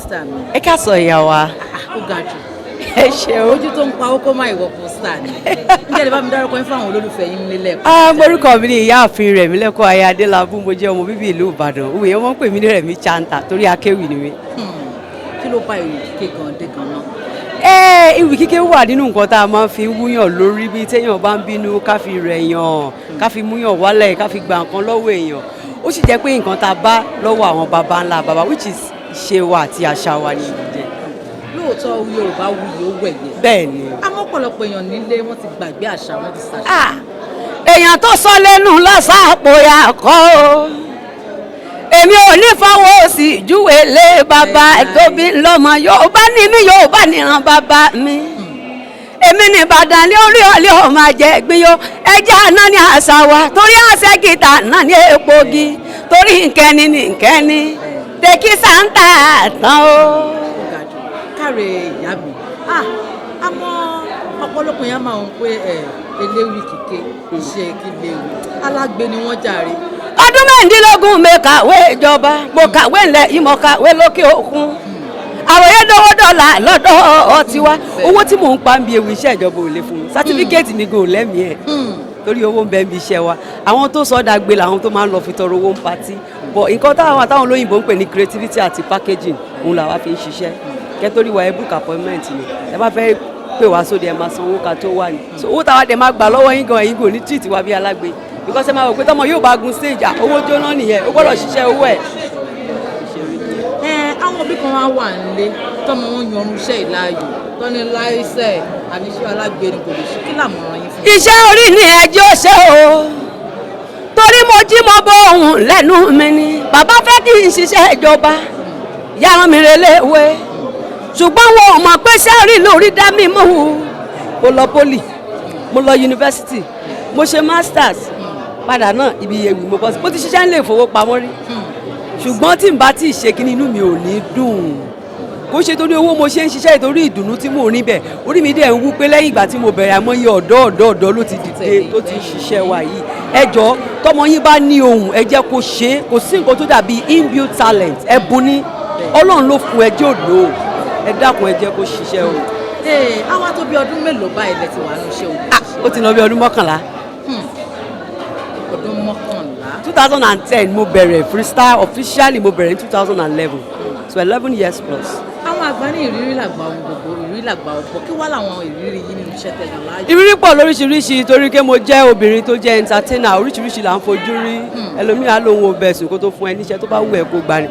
sister mi. Ẹ ká sọ ìyá wa. Ó ga jù. Ẹ ṣeun. Ojú tó ń pa ó kó má ìwọ pósítà ni. Ǹjẹ́ lè bá mi dárúkọ yín fún àwọn olólùfẹ́ yín nílẹ̀? Morúkọ mi ni ìyáàfin Remilekun aya Adélabú, mo jẹ́ ọmọ bíbí ìlú Ìbàdàn. Òwe yẹn wọ́n pè mí ní Remi Chanter torí akéwì ni mi. Kí ló bá ìwé kíké gan dé gan náà? Ìwì kíké wà nínú nǹkan tá a máa fi ń wúyàn lórí bí téèyàn bá ń bínú ká fi rẹ̀yàn, ká fi múyàn wálẹ̀, ká fi gba nǹkan lọ́wọ́ èèyàn. Ó sì jẹ́ pé nǹkan tá a bá lọ́wọ́ àwọn baba ńlá baba which is ìṣe wa àti àṣà wa ni ìjẹ́. Lóòótọ́ Yorùbá wuyì ó wẹ̀yẹ. Bẹ́ẹ̀ni. Àmọ́ ọ̀pọ̀lọpọ̀ èèyàn nílé wọ́n ti gbàgbé àṣà wọn ti ṣàṣà. Èèyàn tó sọ lẹ́nu lọ́sàpò yà kọ́. Èmi ò ní fọwọ́ sí ìjúwe lé bàbá tóbi lọ́mọ Yorùbá ní mi Yorùbá níran bàbá mi. Èmi ní Ìbàdàn lé orí ọ̀lẹ́ ọmọ àjẹgbín yo ẹjẹ́ àná ní àṣà wa torí àṣẹ gìtà náà ní epogi torí nkẹ́ni ní nkẹ́ni tẹ́kí sáńtà tán o. Káre ìyá mi. Àmọ́ ọ̀pọ̀lọpọ̀ yẹn máa ń pé eléwì kíké iṣẹ́ kí léwu alágbe ni wọ́n jàre. Ọdún mẹ́rìndínlógún mi kàwé ìjọba mo kàwé ńlẹ̀ yìí mo kàwé lókè òkun àwòyé dọ́wọ́ dọ́là lọ́dọ̀ ọtí wa owó tí mò ń pa ń bi ewu iṣẹ́ ìjọba ò lè fún mi sátífíkẹ́ẹ̀tì mi gò lẹ́mìí ẹ̀ torí owó ń bẹ ń bi iṣẹ́ wa àwọn tó sọ dàgbé làwọn tó máa ń lọ fi tọrọ owó ń patí bọ̀ nǹkan táwọn olóyìnbó ń pè ní creativity àti packaging òun làwa fi ń ṣiṣẹ́ kẹ́tórí wa ẹ book appointment ni ẹ bá fẹ́ pè wá sóde ẹ máa san owó ká tó wà ní so owó táwa dẹ̀ máa gbà lọ́wọ́ yín gan ẹ̀yin kò ní treat wa bí alágbe because ẹ máa wò pé tọmọ yóò bá gun stage owó jóná nìyẹn ó gbọ́dọ̀ ṣiṣẹ́ owó ẹ̀. Àwọn òbí kan wá wà nílé tọmọ wọn yan iṣẹ́ ìláyò tọ́ni láìsẹ̀ àbí iṣẹ́ alágbe ni kò lè ṣe kí làmọ̀ràn yín fún mi. Iṣẹ́ orí ni ẹjọ́ ṣe o torí mo jí mo bọ ohun lẹ́nu mi ni bàbá fẹ́ kí n ṣiṣẹ́ ìjọba yàrá mi reléwé ṣùgbọ́n wọn ò mọ̀ pé sẹ́rí lórí dá mi mú mo lọ poli mo lọ yunifásitì mo ṣe masters padà náà ibi ewì mo bọ́ sí mo ti ṣiṣẹ́ nílé ìfowópamọ́ rí ṣùgbọ́n tí n bá tí ì ṣe kíní inú mi ò ní dùn kó ṣe torí owó mo ṣe ń ṣiṣẹ́ ìtorí ìdùnnú tí mò ń rí bẹ̀ orí mi dẹ̀ ń wú pé lẹ́yìn ìgbà tí mo bẹ̀rẹ̀ àmọ́yé ọ̀dọ́ ló ti dìde tó ti ṣiṣẹ́ wa yìí ẹ jọ̀ọ́ tọmọ yín bá ní ohùn ẹ jẹ́ kó ṣe é kò sí nǹkan tó dàbí inbuilt talent ẹ̀bùn ní Ọlọ́run ló fún ẹ jẹ́ òdò ẹ dákun ẹ jẹ́ kó ṣiṣẹ́ o. Àwa tó bí ọdún mélòó báyìí lẹ ti wà ní iṣẹ́ òkú? Ó ti lọ bí ọdún 11. Ọdún 11. 2010 mo bẹ̀rẹ̀ freestyle officially mo bẹ̀rẹ̀ in 2011 so 11 years plus. Àwọn àgbà ní ìrírí làgbà ohun gbogbo ìrírí làgbà ọ̀pọ̀ kí wá làwọn ìrírí yìí nínú iṣẹ́ tẹ̀yàn láàyè. Ìrírí pọ̀ lóríṣiríṣi torí pé mo jẹ́ obìnrin tó jẹ́ entertainer oríṣiríṣi là ń fojú rí ẹlòmíràn lòun ò bẹ̀sùn kó tó fún ẹ níṣẹ́ tó bá wù ẹ́ kó gbà ní.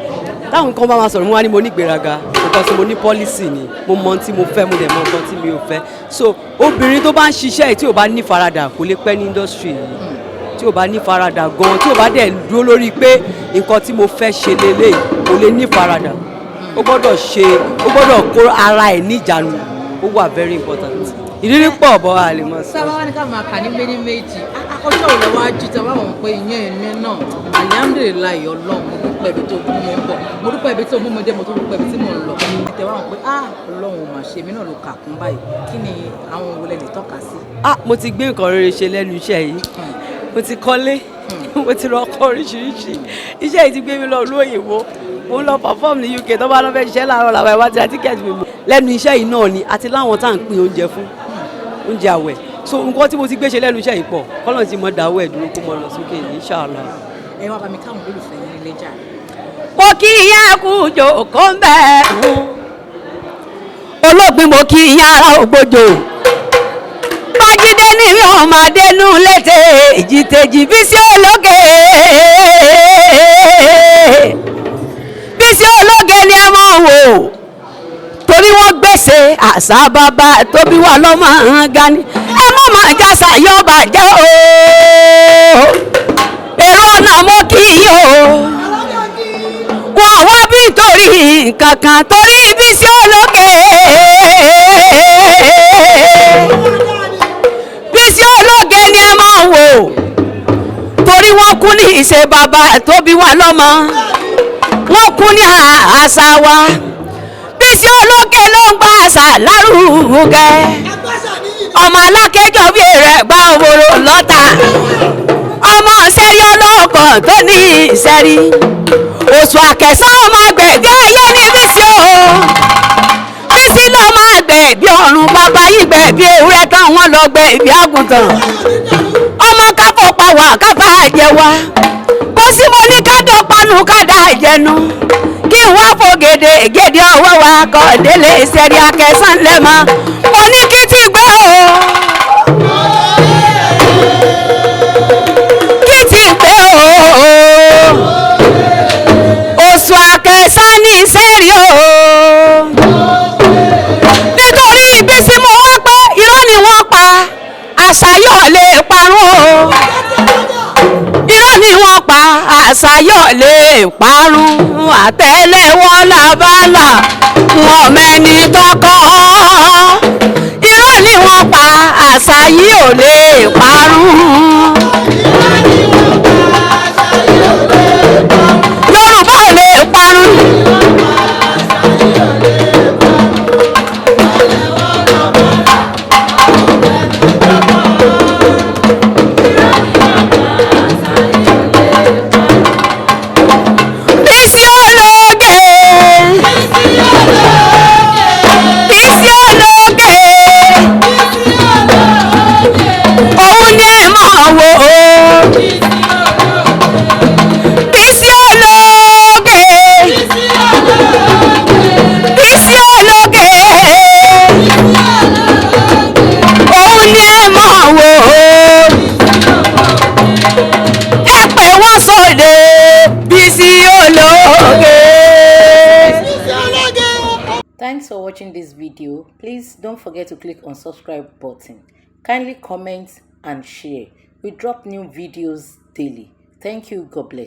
Táwọn nǹkan bá máa sọ̀rọ̀ mo wá ní mo ní ìgbéraga because mo ní policy ni mo mọ tí mo fẹ́ mo dẹ̀ mọ nǹkan tí mi ò fẹ́ so obìnrin tó bá ń ṣiṣẹ́ yìí tí ò bá ní faradà kò lè pẹ́ ní industry yìí tí ò bá ní faradà gan tí ò bá dẹ̀ dúró lórí pé nǹkan tí mo fẹ́ ṣe lélẹ̀ kò lè ní faradà ó gbọ́dọ̀ kó ara ẹ̀ níjànú ó wà very important ìrírí pọ̀ bọ́ a lè mọ̀ sí. sábà wá ní ká máa kà ní méjì ọjọ́ òun lọ́wọ́ ají tí a bá wọn pé ìyẹn ẹ̀mí náà alihamudulilayi Ọlọ́run mo dúpẹ́ ibi tó mú mi bọ̀ mo dúpẹ́ ibi tó mú mi dé mo tó dúpẹ́ ibi tí mò ń lọ ìtẹ̀ wá wọn pé Ọlọ́run ò mà ṣe mí náà ló kà kún báyìí kí ni àwọn òun lè tọ́ka sí. Mo ti gbé nǹkan rere ṣe lẹ́nu iṣẹ́ yìí mo ti kọ́lé mo ti rọkọ oríṣiríṣi iṣẹ́ yìí ti gbé mi lọ lóyìnbó mo ń lọ perform ní UK tó bá lọ fẹ́ ṣiṣẹ́ láàárọ̀ làwọn ẹ̀wá ti ra tíkẹ́ẹ̀tì mi mọ̀ lẹ́nu iṣẹ́ yìí náà ni àti láwọn tá à ń pín oúnjẹ fún oúnjẹ àwẹ̀ so nǹkan tí mo ti gbé ṣe lẹ́nu iṣẹ́ yìí pọ̀ kọ́lọ́n ti mọ dáwọ́ ẹ̀ dúró kó mọ lọ sókè inshallah. Ẹ wá bá mi káwọn olólùfẹ́ yín nílé jà. Mo kí ìyá kú jòkó ń bẹ̀ olóògbé mo kí ìyá ara ògbójò Májídé ní ọmọdé nù létè ìjìtèjì Bísí ológe Bísí ológe ni ẹ máa wò torí wọ́n gbèsè àṣà bàbá tóbi wà lọ́mọ gani ẹ má máa jásà yọba jẹ́ o èrò ọ̀nà mo kì í yọ wọ́n wá bí torí kankan torí Bísí ológe Bísí ológe ni ẹ máa wò torí wọ́n kú ní ìṣe bàbá tóbi wà lọ́mọ wọ́n kú ní àṣà wa Bísí ológe ló ń gba àṣà lárugẹ ọmọ alákẹjọ bí rẹ gba òwòrò lọ́tà ọmọ sẹ́rí ọlọ́kọ̀ tó ní ìsẹ́rí oṣù àkẹsàn ọmọ gbẹ̀gẹ́ ayé ní Bísí o bàbá yìí gbẹ̀bí ewúrẹ́ tán wọ́n lọ gbẹ̀bí àgùntàn ọmọ káfọ́ pa wà káfá jẹ wá kó sí mo ní kájọ panu kádà jẹnu kí n wá fò gèdè gèdè ọwọ́ wa kọ́ délé ìṣẹ̀rí akẹ́sàn lẹ́mọ́ mo ní kí ti gbé o kí ti gbé o oṣù akẹ́sàn ní ìṣẹ̀rí o nítorí ibi tí mo wá pé irọ́ ni wọ́n pa àṣà yóò lè parun o irọ́ ni wọ́n pa àṣà yóò lè parun àtẹ́lẹwọ́ làbálà wọn mẹ́ni tọkọ irọ́ ni wọ́n pa àṣà yìí ò lè parun Yorùbá ò lè parun. Thanks for watching this video. Please don't forget to click on subscribe button. Kindly comment and share. We drop new videos daily. Thank you. God bless.